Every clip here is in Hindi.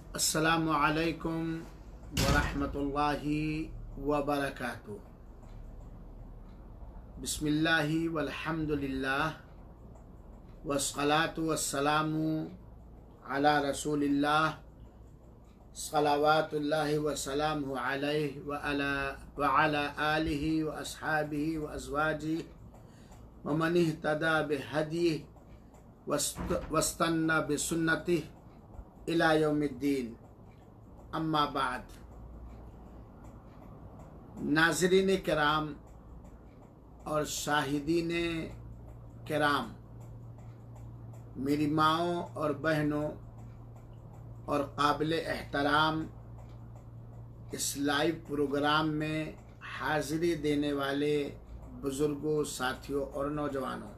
अस्सलामु अलैकुम वरहमतुल्लाहि वबरकातुहू। बिस्मिल्लाहि वल्हम्दुलिल्लाह वस्सलातु वस्सलामु अला रसूलिल्लाह सलावातुल्लाहि व सलामुहु अलैहि व अला आलिहि व अस्हाबिहि व अज़वाजिहि व मन इह्तदा बिहदीहि वस्तन्ना बिसुन्नतिहि इला यौमिद्दीन। अम्मा बाद। नाज़रीन किराम और शाहिदीन किराम, मेरी माओं और बहनों और काबिल एहतराम इस लाइव प्रोग्राम में हाज़िरी देने वाले बुज़ुर्गों, साथियों और नौजवानों,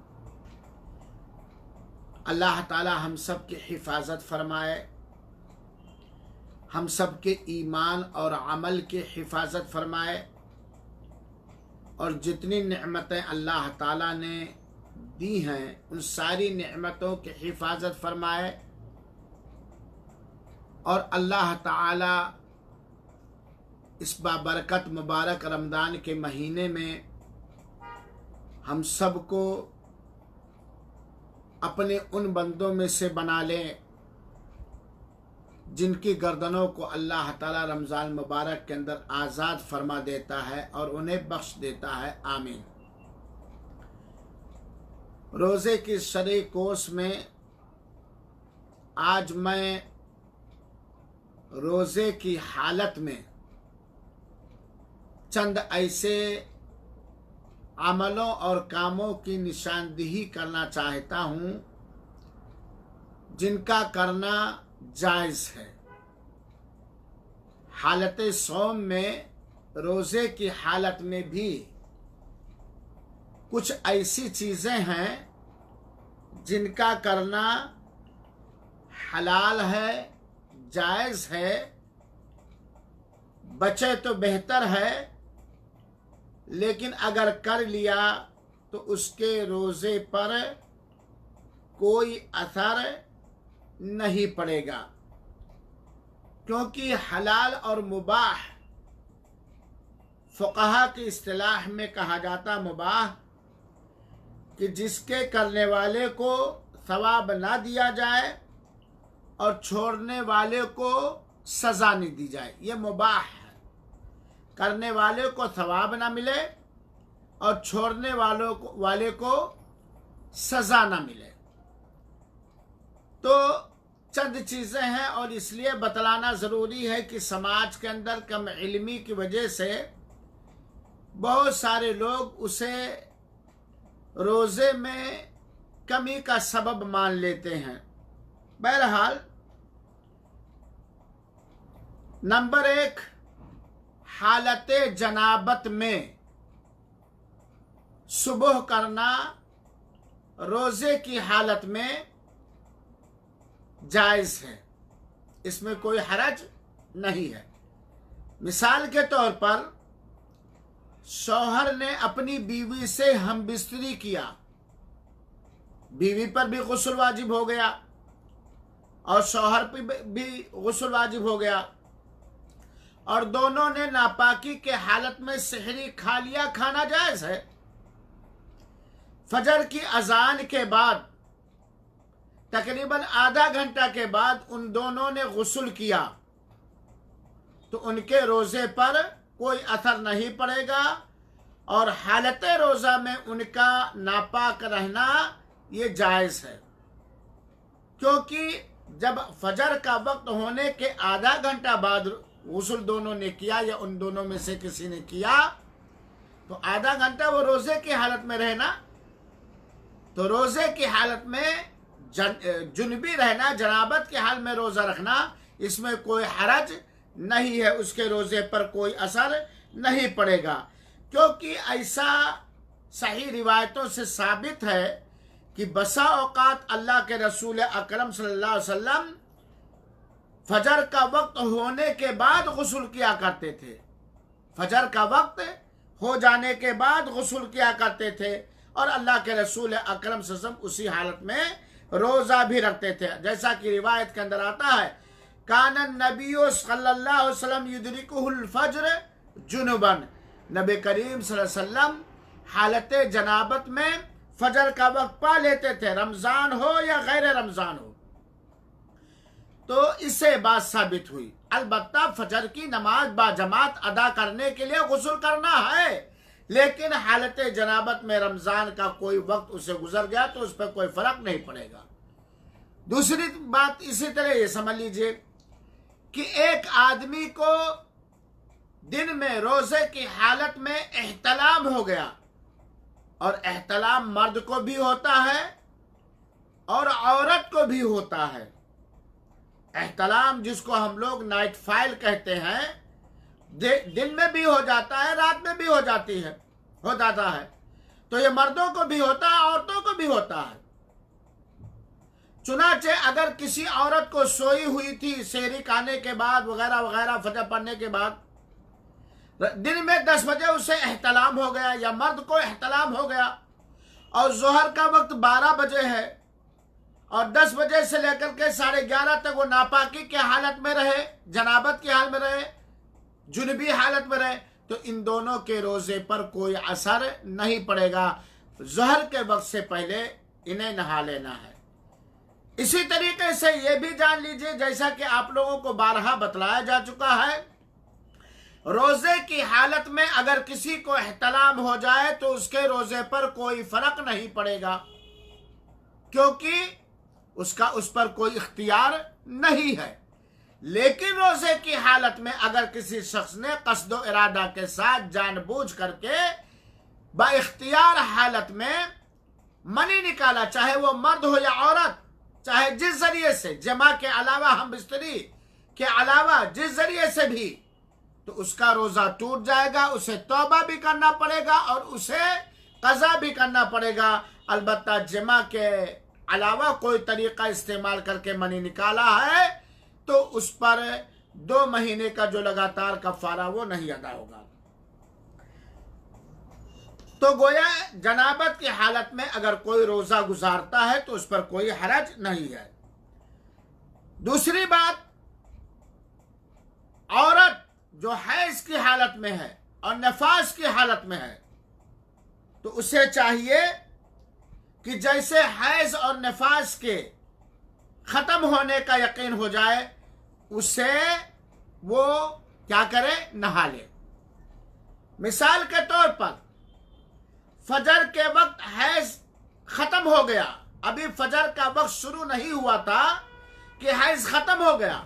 अल्लाह ताला हम सब की हिफाजत फरमाए, हम सब के ईमान और अमल की हिफाजत फरमाए और जितनी नेमतें अल्लाह ताला ने दी हैं उन सारी नेमतों की हिफाजत फरमाए। और अल्लाह ताला इस बाबरकत मुबारक रमज़ान के महीने में हम सब को अपने उन बंदों में से बना लें जिनकी गर्दनों को अल्लाह ताला रमज़ान मुबारक के अंदर आज़ाद फरमा देता है और उन्हें बख्श देता है। आमीन। रोज़े की शरई कोर्स में आज मैं रोज़े की हालत में चंद ऐसे अमलों और कामों की निशानदेही करना चाहता हूँ जिनका करना जायज़ है। हालत सौम में, रोज़े की हालत में भी कुछ ऐसी चीज़ें हैं जिनका करना हलाल है, जायज़ है, बचे तो बेहतर है, लेकिन अगर कर लिया तो उसके रोज़े पर कोई असर नहीं पड़ेगा, क्योंकि हलाल और मुबाह फ़ुक़हा की इस्तिलाह में कहा जाता मुबाह कि जिसके करने वाले को सवाब ना दिया जाए और छोड़ने वाले को सज़ा नहीं दी जाए, ये मुबाह है। करने वाले को सवाब ना मिले और छोड़ने वाले को सज़ा ना मिले। तो चंद चीज़ें हैं और इसलिए बतलाना ज़रूरी है कि समाज के अंदर कम इल्मी की वजह से बहुत सारे लोग उसे रोज़े में कमी का सबब मान लेते हैं। बहरहाल, नंबर 1, हालत जनाबत में सुबह करना रोज़े की हालत में जायज़ है, इसमें कोई हरज नहीं है। मिसाल के तौर पर शौहर ने अपनी बीवी से हमबिस्तरी किया, बीवी पर भी गुस्ल वाजिब हो गया और शौहर पर भी गुस्ल वाजिब हो गया और दोनों ने नापाकी के हालत में सहरी खा लिया। खाना जायज़ है। फजर की अजान के बाद तकरीबन आधा घंटा के बाद उन दोनों ने गुस्ल किया तो उनके रोज़े पर कोई असर नहीं पड़ेगा और हालत रोज़ा में उनका नापाक रहना ये जायज़ है, क्योंकि जब फजर का वक्त होने के आधा घंटा बाद गुस्ल दोनों ने किया या उन दोनों में से किसी ने किया तो आधा घंटा वो रोज़े की हालत में रहना, तो रोज़े की हालत में जुनबी रहना, जनाबत के हाल में रोज़ा रखना, इसमें कोई हरज नहीं है, उसके रोज़े पर कोई असर नहीं पड़ेगा। क्योंकि ऐसा सही रिवायतों से साबित है कि बसा औकात अल्लाह के रसूल अकरम सल्लल्लाहु अलैहि वसल्लम फजर का वक्त होने के बाद गुस्ल किया करते थे। फजर का वक्त हो जाने के बाद गुस्ल किया करते थे और अल्लाह के रसूल अकरम सल्लल्लाहु अलैहि वसल्लम उसी हालत में रोज़ा भी रखते थे। जैसा कि रिवायत के अंदर आता है कानन नबियो सल्लल्लाहु अलैहि वसल्लम युदरिकुहुल फज्र जुनुबन, नबी करीम सल्लल्लाहु अलैहि वसल्लम हालत जनाबत में फजर का वक्त पा लेते थे, रमजान हो या गैर रमजान हो। तो इससे बात साबित हुई। अलबत्ता फजर की नमाज बाजमात अदा करने के लिए गुस्ल करना है, लेकिन हालत जनाबत में रमजान का कोई वक्त उसे गुजर गया तो उस पर कोई फर्क नहीं पड़ेगा। दूसरी बात इसी तरह ये समझ लीजिए कि एक आदमी को दिन में रोजे की हालत में एहतलाम हो गया, और एहतलाम मर्द को भी होता है और औरत को भी होता है। एहतलाम जिसको हम लोग नाइट फाइल कहते हैं, दिन में भी हो जाता है, रात में भी हो जाता है। तो ये मर्दों को भी होता है, औरतों को भी होता है। चुनाचे अगर किसी औरत को सोई हुई थी सेहरी खाने के बाद वगैरह वगैरह, फजर पढ़ने के बाद, दिन में 10 बजे उसे एहतलाम हो गया या मर्द को एहतलाम हो गया, और जोहर का वक्त 12 बजे है, और 10 बजे से लेकर के 11:30 तक वो नापाकी के हालत में रहे, जनाबत की हालत में रहे, जुनबी हालत में रहे, तो इन दोनों के रोजे पर कोई असर नहीं पड़ेगा। जोहर के वक्त से पहले इन्हें नहा लेना है। इसी तरीके से ये भी जान लीजिए, जैसा कि आप लोगों को बारहा बतलाया जा चुका है, रोजे की हालत में अगर किसी को एहतलाम हो जाए तो उसके रोजे पर कोई फर्क नहीं पड़ेगा, क्योंकि उसका उस पर कोई इख्तियार नहीं है। लेकिन रोजे की हालत में अगर किसी शख्स ने कस्दो इरादा के साथ जानबूझ करके बाइख्तियार हालत में मनी निकाला, चाहे वो मर्द हो या औरत, चाहे जिस जरिए से, जमा के अलावा, हम बिस्तरी के अलावा जिस जरिए से भी, तो उसका रोजा टूट जाएगा। उसे तौबा भी करना पड़ेगा और उसे कज़ा भी करना पड़ेगा। अलबत्ता जमा के अलावा कोई तरीका इस्तेमाल करके मनी निकाला है तो उस पर 2 महीने का जो लगातार कफारा वो नहीं अदा होगा। तो गोया जनाबत की हालत में अगर कोई रोजा गुजारता है तो उस पर कोई हरज नहीं है। दूसरी बात, औरत जो हैज की हालत में है और नफास की हालत में है, तो उसे चाहिए कि जैसे हैज और नफास के खत्म होने का यकीन हो जाए, उससे वो क्या करे, नहा ले। मिसाल के तौर पर फजर के वक्त हैज खत्म हो गया, अभी फजर का वक्त शुरू नहीं हुआ था कि हैज खत्म हो गया,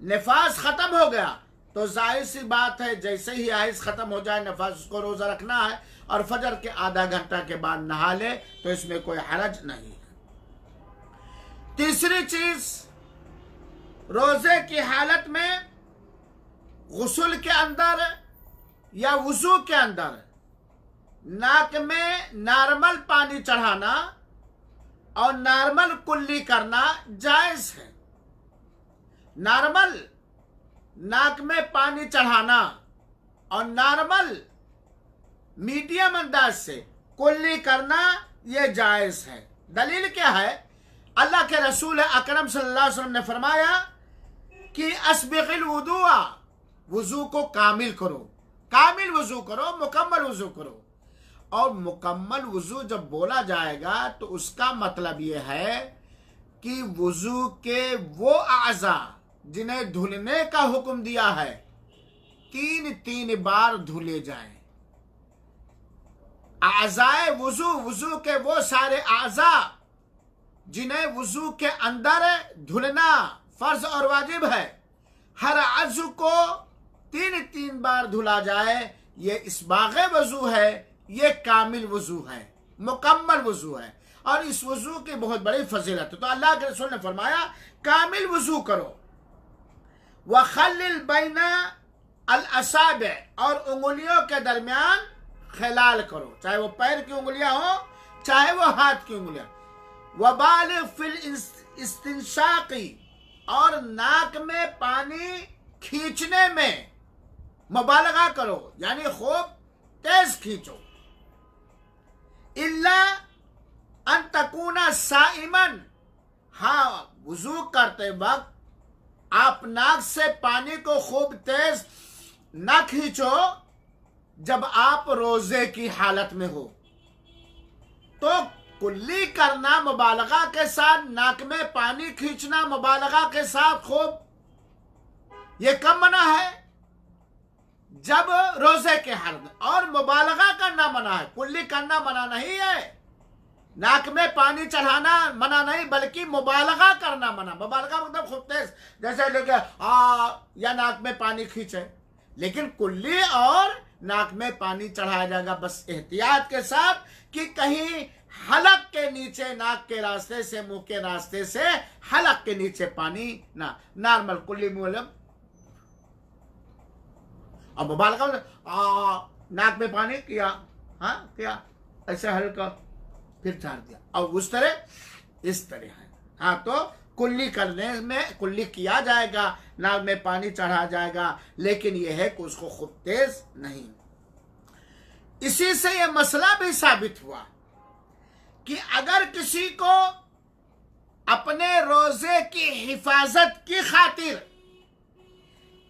नफास खत्म हो गया, तो जाहिर सी बात है जैसे ही हैज खत्म हो जाए नफास, उसको रोजा रखना है और फजर के आधा घंटा के बाद नहा ले, तो इसमें कोई हरज नहीं है। तीसरी चीज, रोजे की हालत में गुस्ल के अंदर या वुजू के अंदर नाक में नॉर्मल पानी चढ़ाना और नॉर्मल कुल्ली करना जायज है। नॉर्मल नाक में पानी चढ़ाना और नॉर्मल मीडियम अंदाज से कुल्ली करना यह जायज है। दलील क्या है? अल्लाह के रसूल अकरम सल्लल्लाहु अलैहि वसल्लम ने फरमाया कि अस्बिगिल वुदुआ, वुजू को कामिल करो, कामिल वुजू करो, मुकम्मल वुजू करो। और मुकम्मल वुजू जब बोला जाएगा तो उसका मतलब यह है कि वुजू के वो आज़ा जिन्हें धुलने का हुक्म दिया है 3 बार धुले जाएं। आज़ाए वुजू, वुजू के वो सारे आज़ा जिन्हें वुजू के अंदर धुलना फर्ज और वाजिब है, हर अज़्ज़ु को 3 बार धुला जाए। ये इसबाग़े वुजू है, ये कामिल वुजू है, मुकम्मल वुजू है, और इस वुजू की बहुत बड़ी फजीलत है। तो अल्लाह के रसूल ने फरमाया कामिल वुजू करो। वखल्लिल बैना अल असाबे, और उंगलियों के दरमियान खिलाल करो, चाहे वो पैर की उंगलियां हो चाहे वो हाथ की उंगलियां। वबालिग फिल इस्तिंशाक़ी, और नाक में पानी खींचने में मुबालगा करो, यानी खूब तेज खींचो। इल्ला अन तकूना साइमन, हाँ वुजू करते वक्त आप नाक से पानी को खूब तेज ना खींचो जब आप रोजे की हालत में हो। तो कुल्ली करना मुबालगा के साथ, नाक में पानी खींचना मुबालगा के साथ खूब, ये कब मना है? जब रोजे के हालत में। और मुबालगा करना मना है, कुल्ली करना मना नहीं है। नाक में पानी चढ़ाना मना नहीं, बल्कि मुबालगा करना मना। मुबालगा मतलब खूब तेज, जैसे लेके या नाक में पानी खींचे। लेकिन कुल्ली और नाक में पानी चढ़ाया जाएगा, बस एहतियात के साथ कि कहीं हलक के नीचे, नाक के रास्ते से, मुंह के रास्ते से हलक के नीचे पानी ना। नॉर्मल कुल्ली मतलब, और मुबालगा नाक में पानी किया, हाँ किया, ऐसे हल्का फिर झाड़ दिया, और उस तरह इस तरह है। हाँ, तो कुल्ली करने में कुल्ली किया जाएगा, नाक में पानी चढ़ा जाएगा, लेकिन यह है कि उसको खूब तेज नहीं। इसी से यह मसला भी साबित हुआ कि अगर किसी को अपने रोजे की हिफाजत की खातिर,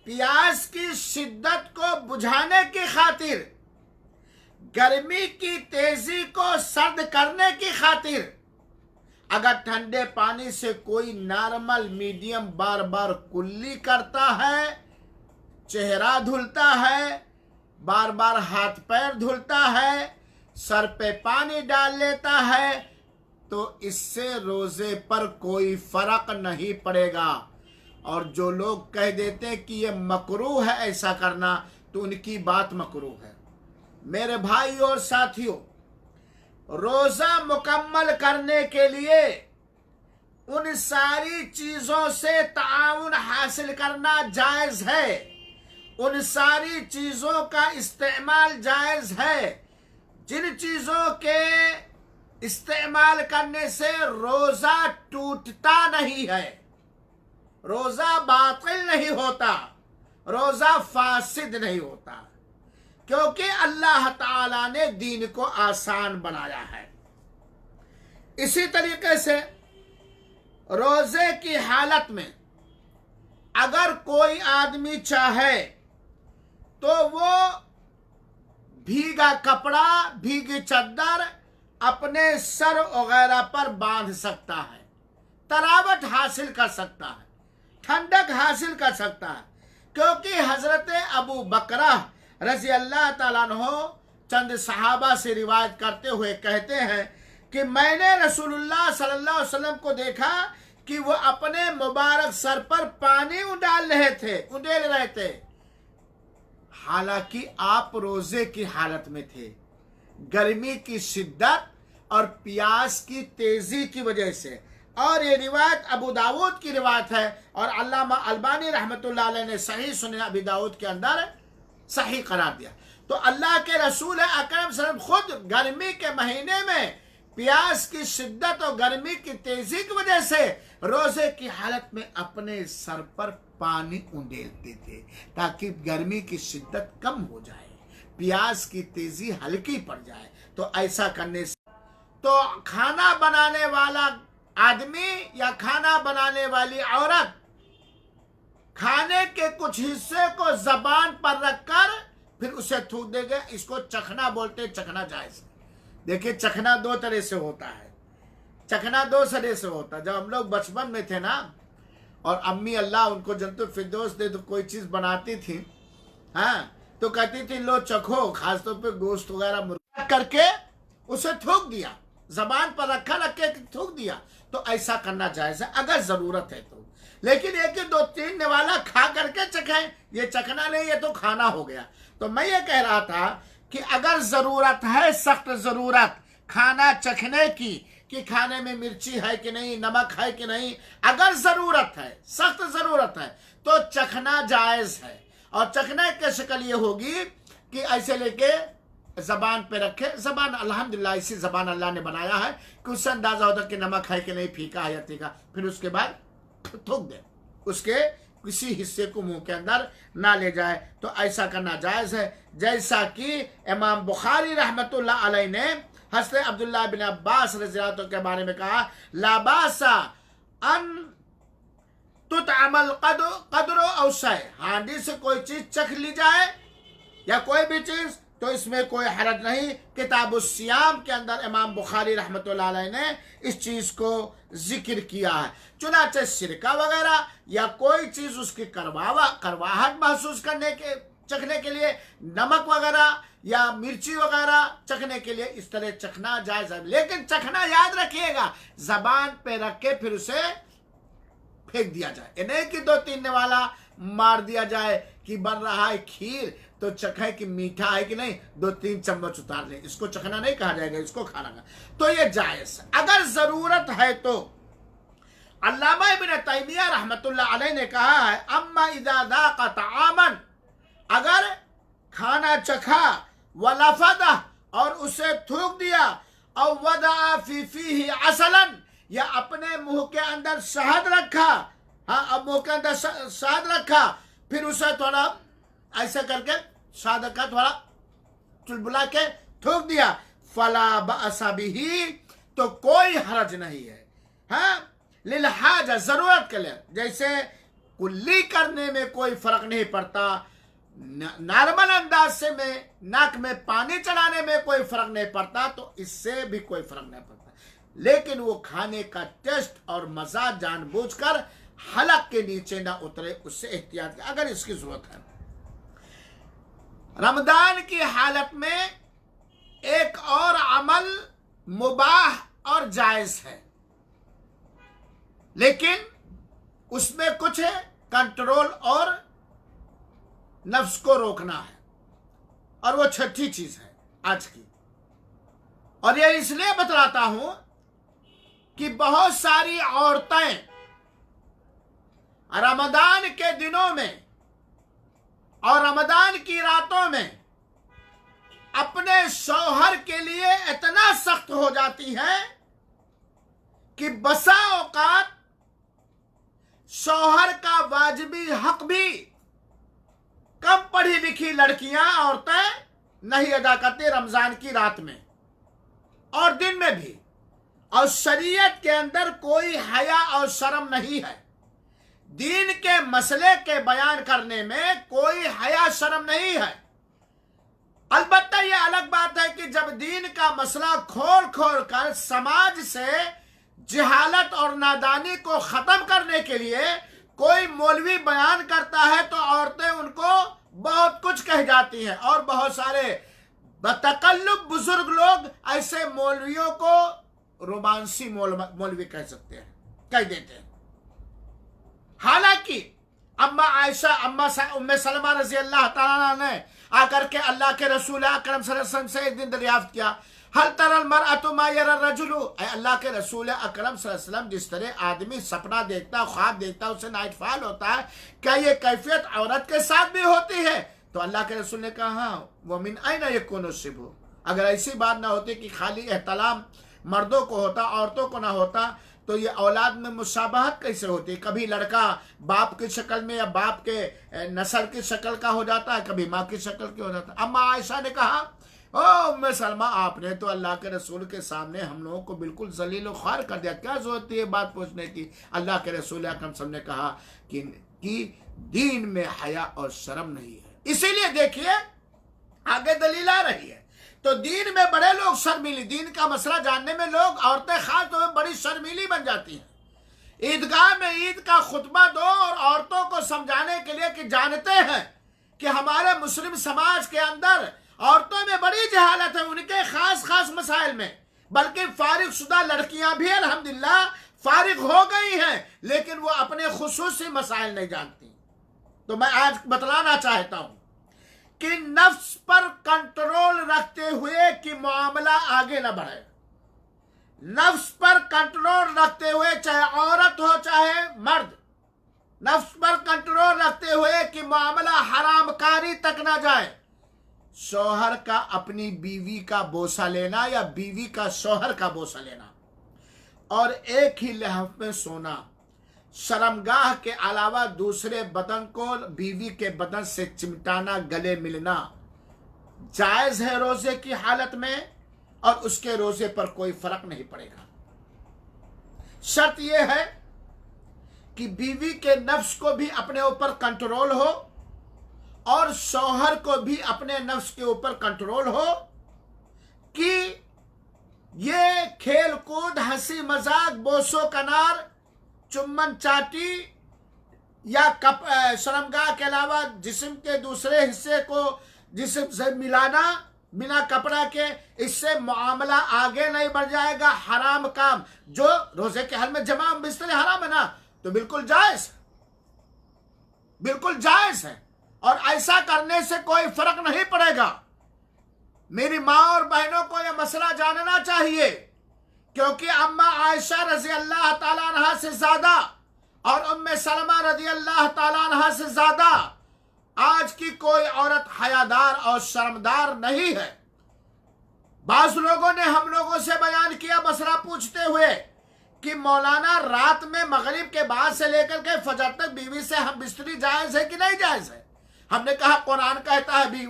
प्यास की शिद्दत को बुझाने की खातिर, गर्मी की तेजी को सर्द करने की खातिर, अगर ठंडे पानी से कोई नॉर्मल मीडियम बार बार कुल्ली करता है, चेहरा धुलता है, बार बार हाथ पैर धुलता है, सर पे पानी डाल लेता है, तो इससे रोजे पर कोई फर्क नहीं पड़ेगा। और जो लोग कह देते हैं कि ये मकरूह है ऐसा करना, तो उनकी बात मकरूह है। मेरे भाई और साथियों, रोजा मुकम्मल करने के लिए उन सारी चीजों से ताउन हासिल करना जायज है, उन सारी चीजों का इस्तेमाल जायज है जिन चीजों के इस्तेमाल करने से रोजा टूटता नहीं है, रोजा बातिल नहीं होता, रोजा फासिद नहीं होता, क्योंकि अल्लाह ताला ने दीन को आसान बनाया है। इसी तरीके से रोजे की हालत में अगर कोई आदमी चाहे तो वो भीगा कपड़ा, भीगी चद्दर अपने सर वगैरह पर बांध सकता है, तरावट हासिल कर सकता है, ठंडक हासिल कर सकता है। क्योंकि हजरत अबू बकरा रजी अल्लाह ताला अन्हो चंद सहाबा से रिवायत करते हुए कहते हैं कि मैंने रसूलुल्लाह सल्लल्लाहु अलैहि वसल्लम को देखा कि वो अपने मुबारक सर पर पानी उंडेल रहे थे, हालांकि आप रोजे की हालत में थे। गर्मी की शिद्दत और प्यास की तेजी की वजह से, और ये रिवायत अबू दाऊद की रिवायत है, और अल्लामा अलबानी रहमतुल्लाह अलैह ने सही सुनन अबी दाऊद के अंदर सही करार दिया। तो अल्लाह के रसूल अकरम सल्लल्लाहु अलैहि वसल्लम खुद गर्मी के महीने में प्यास की शिद्दत और गर्मी की तेजी की वजह से रोजे की हालत में अपने सर पर पानी उंडेलते थे, ताकि गर्मी की शिद्दत कम हो जाए, प्यास की तेजी हल्की पड़ जाए। तो ऐसा करने से तो खाना बनाने वाला आदमी या खाना बनाने वाली औरत खाने के कुछ हिस्से को जबान पर रखकर फिर उसे थूक देंगे, इसको चखना बोलते, चखना जायज। देखिए, चखना दो तरह से होता है, चखना दो तरह से होता है। जब हम लोग बचपन में थे ना, और अम्मी अल्लाह उनको जन्नतुल फिरदौस दे, तो कोई चीज बनाती थी, हाँ, तो कहती थी लो चखो, खासतौर पे गोश्त वगैरह मुर्गा करके उसे थूक दिया, जबान पर रखा, रख के थूक दिया, तो ऐसा करना जायज है अगर जरूरत है तो। लेकिन एक दो तीन निवाला खा करके चखे, ये चखना नहीं, ये तो खाना हो गया। तो मैं ये कह रहा था कि अगर जरूरत है, सख्त जरूरत खाना चखने की, कि खाने में मिर्ची है कि नहीं, नमक है कि नहीं, अगर जरूरत है, सख्त जरूरत है, तो चखना जायज है। और चखने की शक्ल ये होगी कि ऐसे लेके जबान पे रखे, जबान अल्हम्दुलिल्लाह इसी जबान अल्लाह ने बनाया है कि उससे अंदाजा होता कि नमक है कि नहीं, फीका है या तीखा, फिर उसके बाद थूक दे, उसके किसी हिस्से को मुंह के अंदर ना ले जाए। तो ऐसा करना जायज है, जैसा कि इमाम बुखारी रहमतुल्लाह अलैह ने हज़रत अब्दुल्लाह बिन अब्बास रज़ियल्लाहु अन्हु के बारे में कहा, ला बासा अन तुतअमल कदरो अवसय, हांडी से कोई चीज चख ली जाए या कोई भी चीज तो इसमें कोई हरज नहीं। किताब सियाम के अंदर इमाम बुखारी रहमतुल्लाह अलैह ने इस चीज को जिक्र किया है। चुनाचे सिरका वगैरह या कोई चीज उसकी करवाहट महसूस करने के चखने के लिए, नमक वगैरह या मिर्ची वगैरह चखने के लिए इस तरह चखना जायज है, लेकिन चखना याद रखिएगा जबान पे रख के फिर उसे फेंक दिया जाए। ये नहीं कि 2-3 वाला मार दिया जाए कि बन रहा है खीर तो चखे कि मीठा है कि नहीं, 2-3 चम्मच उतार ले, इसको चखना नहीं कहा जाएगा, इसको खाना का। तो ये जायज अगर जरूरत है तो। अल्लामा इब्न तैमिया रहमतुल्लाह अलैह ने कहा है, अम्मा इज़ा ज़ाक़ा तआमन, अगर खाना चखा वलफदा और उसे थूक दिया, और वदा फी फीही असलन, या अपने मुंह के अंदर शहद रखा, हाँ अब मुंह के अंदर शहद रखा, फिर उसे थोड़ा ऐसे करके शहद रखा, थोड़ा चुलबुला के थूक दिया, फला बअसा बिही, तो कोई हरज नहीं है। हाँ लिलहाजा, जरूरत के लिए, जैसे कुल्ली करने में कोई फर्क नहीं पड़ता, नॉर्मल अंदाज से में नाक में पानी चढ़ाने में कोई फर्क नहीं पड़ता, तो इससे भी कोई फर्क नहीं पड़ता। लेकिन वो खाने का टेस्ट और मजा जानबूझकर हलक के नीचे ना उतरे, उससे एहतियात करें अगर इसकी जरूरत है। रमजान की हालत में एक और अमल मुबाह और जायज है, लेकिन उसमें कुछ कंट्रोल और नफ्स को रोकना है, और वो छठी चीज है आज की। और ये इसलिए बतलाता हूं कि बहुत सारी औरतें रमजान के दिनों में और रमजान की रातों में अपने शौहर के लिए इतना सख्त हो जाती हैं कि बसा औकात शौहर का वाजिबी हक भी कम पढ़ी लिखी लड़कियां, औरतें नहीं अदा करती रमजान की रात में और दिन में भी। और शरीयत के अंदर कोई हया और शर्म नहीं है, दीन के मसले के बयान करने में कोई हया शर्म नहीं है। अलबत्ता यह अलग बात है कि जब दीन का मसला खोल खोल कर समाज से जहालत और नादानी को खत्म करने के लिए कोई मौलवी बयान करता है तो औरतें उनको बहुत कुछ कह जाती हैं, और बहुत सारे बतकल्लुब बुजुर्ग लोग ऐसे मौलवियों को रोमांसी मौलवी कह सकते हैं, कह देते हैं। हालांकि अम्मा आयशा उम्मे सलमा रजी अल्लाह ताला ने आकर के अल्लाह के रसूल अकरम सल्लल्लाहु अलैहि वसल्लम से एक दिन दरियाफ्त किया, हल तरल मरअतु मा यरा रजुलु, अल्लाह के रसूल अकरम सल्लल्लाहु अलैहि वसल्लम जिस तरह आदमी सपना देखता, ख्वाब देखता, उसे नाइट फॉल होता है, क्या ये कैफियत औरत के साथ भी होती है? तो अल्लाह के रसूल ने कहा हाँ, वो मिन ऐना यकुनु शिबु, अगर ऐसी बात ना होती कि खाली एहतलाम मर्दों को होता औरतों को ना होता तो ये औलाद में मुशाबहत कैसे होती? कभी लड़का बाप की शक्ल में या बाप के नस्ल की शक्ल का हो जाता है, कभी माँ की शक्ल की हो जाता है। अम्मा आयशा ने कहा, ओ उम्मे सलमा, आपने तो अल्लाह के रसूल के सामने हम लोगों को बिल्कुल जलील ख्वार कर दिया, क्या जरूरत है बात पूछने की? अल्लाह के रसूल अकरम सल्लल्लाहु अलैहि वसल्लम ने कहा कि दीन में हया और शर्म नहीं है। इसीलिए देखिए आगे दलील आ रही है, तो दीन में बड़े लोग शर्मीली, दीन का मसला जानने में लोग, औरतें खास तौर पर बड़ी शर्मीली बन जाती हैं। ईदगाह में ईद का खुतबा दो और औरतों को समझाने के लिए कि जानते हैं कि हमारे मुस्लिम समाज के अंदर औरतों में बड़ी जहालत है उनके खास खास मसाइल में, बल्कि फारिग शुदा लड़कियां भी अल्हम्दुलिल्लाह फारिग हो गई हैं, लेकिन वो अपने खुसूसी मसाइल नहीं जानती। तो मैं आज बतलाना चाहता हूं कि नफ्स पर कंट्रोल रखते हुए कि मामला आगे न बढ़े, नफ्स पर कंट्रोल रखते हुए, चाहे औरत हो चाहे मर्द, नफ्स पर कंट्रोल रखते हुए कि मामला हरामकारी तक ना जाए। शौहर का अपनी बीवी का बोसा लेना या बीवी का शौहर का बोसा लेना और एक ही लहफ में सोना, शर्मगाह के अलावा दूसरे बदन को बीवी के बदन से चिमटाना, गले मिलना जायज है रोजे की हालत में, और उसके रोजे पर कोई फर्क नहीं पड़ेगा। शर्त यह है कि बीवी के नफ्स को भी अपने ऊपर कंट्रोल हो और शौहर को भी अपने नफ्स के ऊपर कंट्रोल हो, कि ये खेल कूद, हंसी मजाक, बोसो कनार, चुम्बन चाटी या शर्मगाह के अलावा जिस्म के दूसरे हिस्से को जिस्म से मिलाना बिना कपड़ा के, इससे मामला आगे नहीं बढ़ जाएगा। हराम काम जो रोजे के हाल में जमा बिस्तर हराम है ना, तो बिल्कुल जायज, बिल्कुल जायज है, और ऐसा करने से कोई फर्क नहीं पड़ेगा। मेरी माँ और बहनों को यह मसला जानना चाहिए, क्योंकि अम्मा आयशा रजी अल्लाह ताला अन्हा से ज्यादा और उम्मे सलमा रजी अल्लाह ताला अन्हा से ज्यादा आज की कोई औरत हयादार और शर्मदार नहीं है। बाज लोगों ने हम लोगों से बयान किया मसला पूछते हुए कि मौलाना रात में मगरिब के बाद से लेकर के फजर तक बीवी से हम बिस्तरी जायज है कि नहीं जायज है। हमने कहा कुरान कहता है भी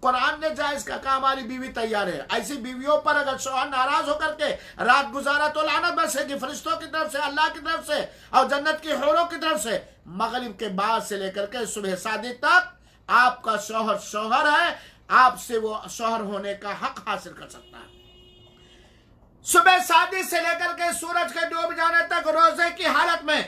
कुरान ने जायज का कहा हमारी बीवी तैयार है। ऐसी बीवियों पर अगर शौहर नाराज होकर के रात गुजारा तो लानत बरसेगी फरिश्तों की तरफ से, अल्लाह की तरफ से और जन्नत की हूरों की तरफ से। मगरिब के बाद से लेकर के सुबह शादी तक आपका शौहर शौहर है, आपसे वो शौहर होने का हक हासिल कर सकता है। सुबह शादी से लेकर के सूरज के डूब जाने तक रोजे की हालत में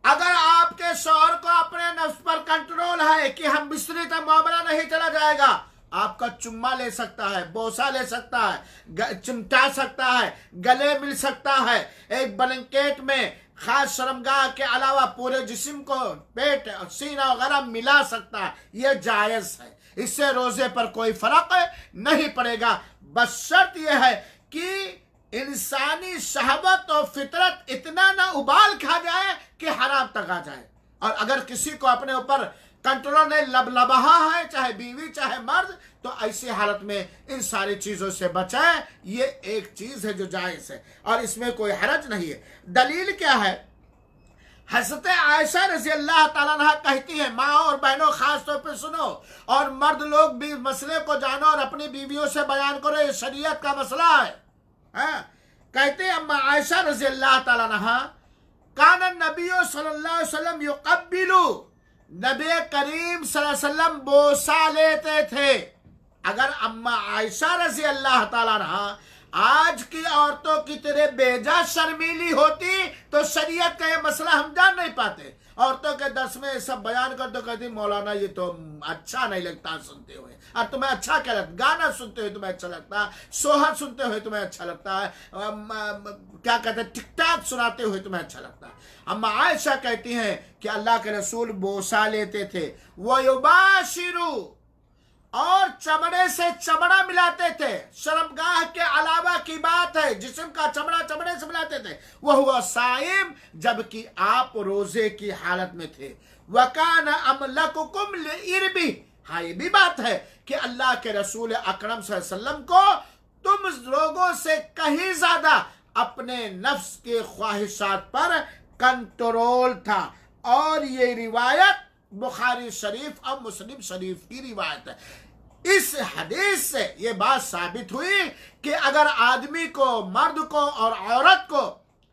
अगर आपके शौहर को अपने नफ्स पर कंट्रोल है कि हम बिस्तरी तक मामला नहीं चला जाएगा, आपका चुम्मा ले सकता है, बोसा ले सकता है, चिमटा सकता है, गले मिल सकता है, एक ब्लैंकेट में खास शर्मगाह के अलावा पूरे जिस्म को पेट सीना वगैरह मिला सकता है, यह जायज है। इससे रोजे पर कोई फर्क नहीं पड़ेगा। बस शर्त यह है कि इंसानी शहवत और फितरत इतना ना उबाल खा जाए कि हराम तक आ जाए। और अगर किसी को अपने ऊपर कंट्रोल नहीं लबलबहा है, चाहे बीवी चाहे मर्द, तो ऐसी हालत में इन सारी चीजों से बचाए। ये एक चीज है जो जायज है और इसमें कोई हरज नहीं है। दलील क्या है? हज़रत आयशा रज़ी अल्लाह ताला अन्हा कहती है, माँ और बहनों खास तौर पे सुनो और मर्द लोग भी मसले को जानो और अपनी बीवियों से बयान करो, ये शरीयत का मसला है। कहते हैं अम्मा आयशा रज़ी अल्लाह ताला अन्हा कान नबी सल्लल्लाहु अलैहि वसल्लम युक़ब्बिलु, नबी करीम सल्लल्लाहु अलैहि वसल्लम बोसा लेते थे। अगर अम्मा आयशा रज़ी अल्लाह ताला अन्हा आज की औरतों की तरह बेजा शर्मीली होती तो शरीयत का ये मसला हम जान नहीं पाते। औरतों के दर्स में सब बयान कर तो कहती मौलाना ये तो अच्छा नहीं लगता सुनते हुए, और तुम्हें अच्छा क्या लगता, गाना सुनते हुए तुम्हें अच्छा लगता है, सोहर सुनते हुए तुम्हें अच्छा लगता है, क्या कहते हैं टिक टाक सुनाते हुए तुम्हें अच्छा लगता है। अम्मा आयशा कहती हैं कि अल्लाह के रसूल बोसा लेते थे, वो युबाशिरु और चमड़े से चमड़ा मिलाते थे। शर्मगाह के अलावा की बात है, जिस्म का चमड़ा चमड़े से मिलाते थे। वह हुआ साइम, जबकि आप रोजे की हालत में थे। वकान अमलकुकुम लिइरबी, हाँ ये भी बात है कि अल्लाह के रसूल अकरम सल्लल्लाहु अलैहि वसल्लम को तुम लोगों से कहीं ज्यादा अपने नफ्स के ख्वाहिशात पर कंट्रोल था। और ये रिवायत बुखारी शरीफ और मुस्लिम शरीफ की रिवायत है। इस हदीस से ये बात साबित हुई कि अगर आदमी को, मर्द को और औरत को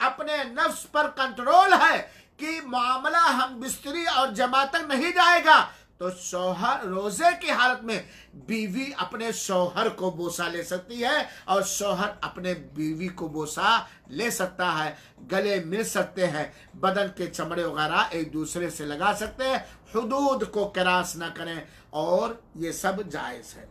अपने नफ्स पर कंट्रोल है कि मामला हम बिस्तरी और जमा तक नहीं जाएगा, तो शौहर रोजे की हालत में बीवी अपने शौहर को बोसा ले सकती है और शौहर अपने बीवी को बोसा ले सकता है। गले मिल सकते हैं, बदन के चमड़े वगैरह एक दूसरे से लगा सकते हैं, हुदूद को क्रॉस ना करें, और ये सब जायज है।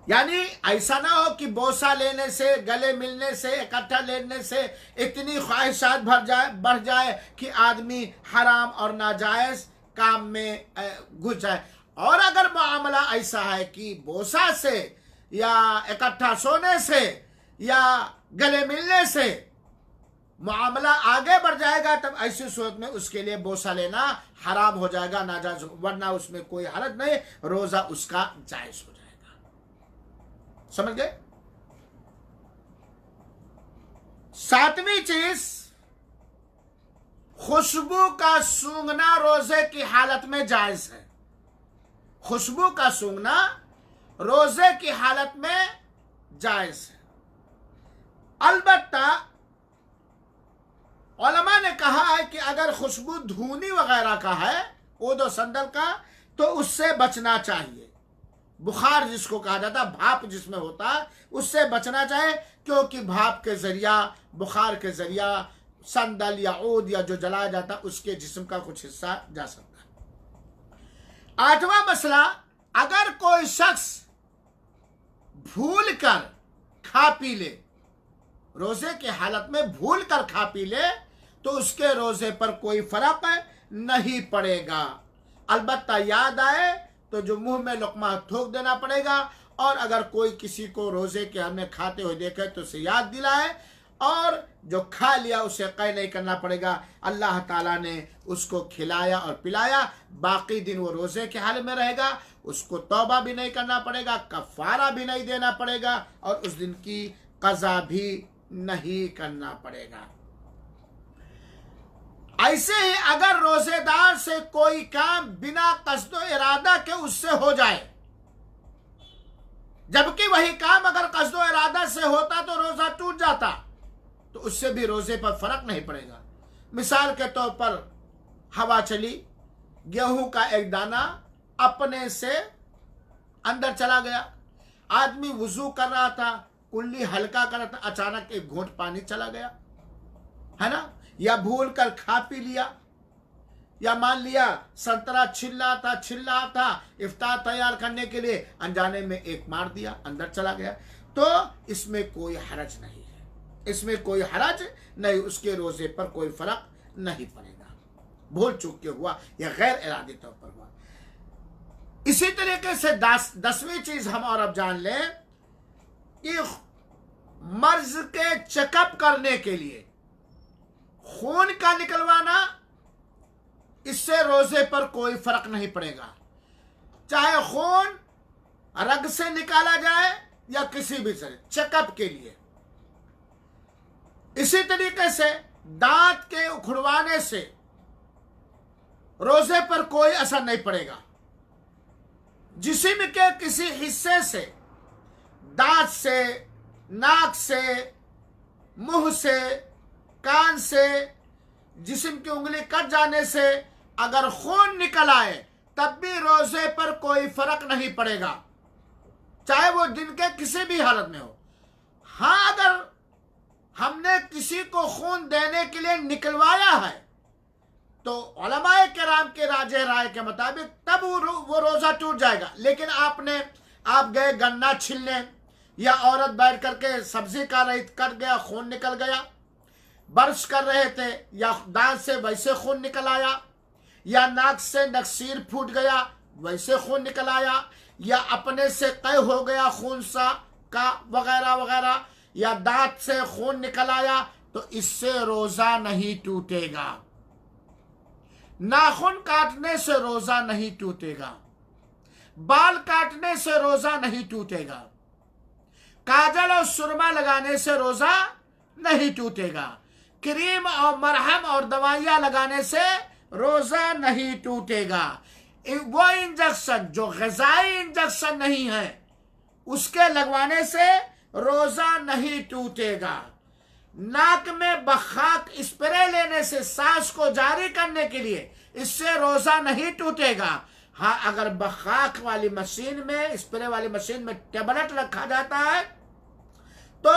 यानी ऐसा ना हो कि बोसा लेने से, गले मिलने से, इकट्ठा लेने से इतनी ख्वाहिशात बढ़ जाए कि आदमी हराम और नाजायज काम में घुस जाए। और अगर मामला ऐसा है कि बोसा से या इकट्ठा सोने से या गले मिलने से मामला आगे बढ़ जाएगा, तब ऐसी सूरत में उसके लिए बोसा लेना हराम हो जाएगा, नाजायज, वरना उसमें कोई हरज नहीं, रोजा उसका जायज हो जाएगा। समझ गए? सातवीं चीज, खुशबू का सूंघना रोजे की हालत में जायज है। खुशबू का सूंघना रोजे की हालत में जायज है। अलबत्ता उलमा ने कहा है कि अगर खुशबू धूनी वगैरह का है, ऊद और संदल का, तो उससे बचना चाहिए। बुखार जिसको कहा जाता है, भाप जिसमें होता है, उससे बचना चाहिए, क्योंकि भाप के जरिया, बुखार के जरिया संदल या ऊद या जो जलाया जाता है उसके जिस्म का कुछ हिस्सा जा सकता है। आठवां मसला, अगर कोई शख्स भूल कर खा पी ले, रोजे की हालत में भूल कर खा पी ले, तो उसके रोजे पर कोई फर्क नहीं पड़ेगा। अलबत्ता याद आए तो जो मुंह में लुकमा थूक देना पड़ेगा, और अगर कोई किसी को रोजे के हमें खाते हुए देखे तो उसे याद दिलाए, और जो खा लिया उसे कह नहीं करना पड़ेगा अल्लाह ताला ने उसको खिलाया और पिलाया, बाकी दिन वो रोजे के हाल में रहेगा, उसको तौबा भी नहीं करना पड़ेगा, कफारा भी नहीं देना पड़ेगा, और उस दिन की कज़ा भी नहीं करना पड़ेगा। ऐसे ही अगर रोजेदार से कोई काम बिना कस्दो इरादा के उससे हो जाए, जबकि वही काम अगर कस्दो इरादा से होता तो रोजा टूट जाता, तो उससे भी रोजे पर फर्क नहीं पड़ेगा। मिसाल के तौर पर हवा चली, गेहूं का एक दाना अपने से अंदर चला गया, आदमी वुजू कर रहा था, कुल्ली हल्का कर रहा था, अचानक एक घूंट पानी चला गया, है ना, या भूल कर खा पी लिया, या मान लिया संतरा छिल रहा था, इफ्तार तैयार करने के लिए अनजाने में एक मार दिया, अंदर चला गया, तो इसमें कोई हरज नहीं है, इसमें कोई हरज नहीं, उसके रोजे पर कोई फर्क नहीं पड़ेगा, भूल चूक के हुआ या गैर इरादी तौर पर हुआ। इसी तरीके से 10वीं चीज हम और अब जान लें कि मर्ज के चेकअप करने के लिए खून का निकलवाना, इससे रोजे पर कोई फर्क नहीं पड़ेगा, चाहे खून रग से निकाला जाए या किसी भी से, चेकअप के लिए। इसी तरीके से दांत के उखड़वाने से रोजे पर कोई असर नहीं पड़ेगा। जिस्म के किसी हिस्से से, दांत से, नाक से, मुंह से, कान से, जिस्म की उंगली कट जाने से अगर खून निकल आए, तब भी रोजे पर कोई फर्क नहीं पड़ेगा, चाहे वो दिन के किसी भी हालत में हो। हाँ, अगर हमने किसी को खून देने के लिए निकलवाया है, तो उलमाए किराम के राजे राय के मुताबिक तब वो रोजा टूट जाएगा। लेकिन आप गए गन्ना छीलने, या औरत बैठ करके सब्जी का रही, कट गया, खून निकल गया, बर्श कर रहे थे, या दांत से वैसे खून निकल आया, या नाक से नक्सीर फूट गया वैसे खून निकल आया, या अपने से तय हो गया खून सा का वगैरह वगैरह, या दांत से खून निकल आया, तो इससे रोजा नहीं टूटेगा। नाखून काटने से रोजा नहीं टूटेगा, बाल काटने से रोजा नहीं टूटेगा, काजल और सुरमा लगाने से रोजा नहीं टूटेगा, क्रीम और मरहम और दवाइयां लगाने से रोजा नहीं टूटेगा। वो इंजेक्शन जो ग़िज़ाई इंजेक्शन नहीं है, उसके लगवाने से रोजा नहीं टूटेगा। नाक में बखाक स्प्रे लेने से, सांस को जारी करने के लिए, इससे रोजा नहीं टूटेगा। हाँ, अगर बखाक वाली मशीन में, स्प्रे वाली मशीन में टेबलेट रखा जाता है, तो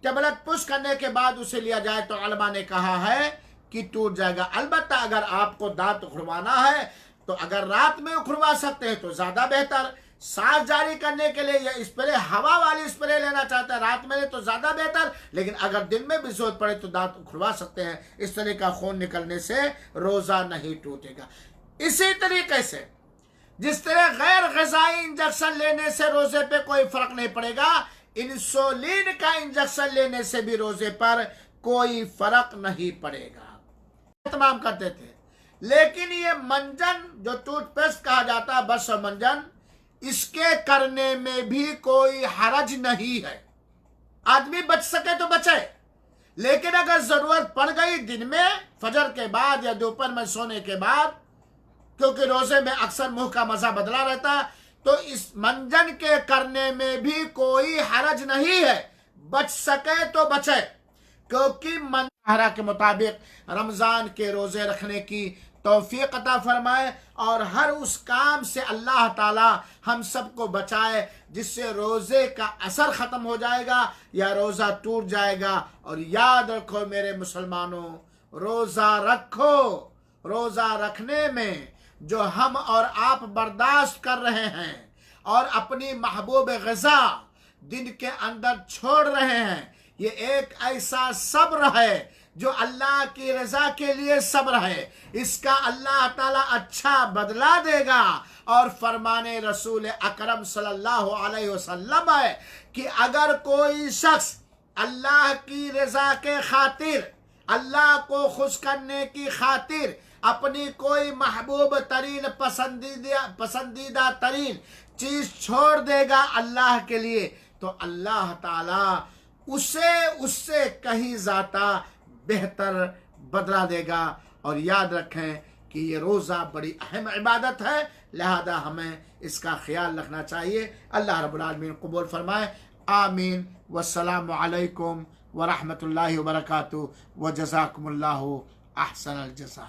टेबलेट पुश करने के बाद उसे लिया जाए तो उलमा ने कहा है कि टूट जाएगा। अलबत्ता अगर आपको दांत उखड़वाना है तो अगर रात में उखड़वा सकते हैं तो ज्यादा बेहतर, सांस जारी करने के लिए या स्प्रे, हवा वाली स्प्रे लेना चाहते हैं रात में तो ज्यादा बेहतर, लेकिन अगर दिन में भी जरूरत पड़े तो दांत उखड़वा सकते हैं। इस तरह का खून निकलने से रोजा नहीं टूटेगा। इसी तरीके से जिस तरह गैर ग़िज़ाई इंजेक्शन लेने से रोजे पे कोई फर्क नहीं पड़ेगा, इंसुलिन का इंजेक्शन लेने से भी रोजे पर कोई फर्क नहीं पड़ेगा। तमाम करते थे, लेकिन ये मंजन जो टूथपेस्ट कहा जाता है, बस मंजन, इसके करने में भी कोई हरज नहीं है। आदमी बच सके तो बचे, लेकिन अगर जरूरत पड़ गई दिन में फजर के बाद या दोपहर में सोने के बाद, क्योंकि रोजे में अक्सर मुंह का मजा बदला रहता है, तो इस मंजन के करने में भी कोई हरज नहीं है। बच सके तो बचे, क्योंकि मंजहरा के मुताबिक रमज़ान के रोज़े रखने की तौफीक अता फरमाए और हर उस काम से अल्लाह ताला हम सबको बचाए जिससे रोज़े का असर ख़त्म हो जाएगा या रोज़ा टूट जाएगा। और याद रखो मेरे मुसलमानों, रोज़ा रखो, रोज़ा रखने में जो हम और आप बर्दाश्त कर रहे हैं और अपनी महबूब ग़िज़ा दिन के अंदर छोड़ रहे हैं, ये एक ऐसा सब्र है जो अल्लाह की रज़ा के लिए सब्र है। इसका अल्लाह ताला अच्छा बदला देगा। और फरमाने रसूल अकरम सल्लल्लाहु अलैहि वसल्लम है कि अगर कोई शख्स अल्लाह की रज़ा के खातिर, अल्लाह को खुश करने की खातिर अपनी कोई महबूब तरीन पसंदीदा तरीन चीज छोड़ देगा अल्लाह के लिए, तो अल्लाह ताला उससे कहीं ज़्यादा बेहतर बदला देगा। और याद रखें कि ये रोज़ा बड़ी अहम इबादत है, लिहाजा हमें इसका ख्याल रखना चाहिए। अल्लाह रब्बुल आलमीन कबूल फरमाए। आमीन। वस्सलामु अलैकुम व रहमतुल्लाहि व बरकातुहू व जज़ाकुमुल्लाहु अहसनल जज़ा।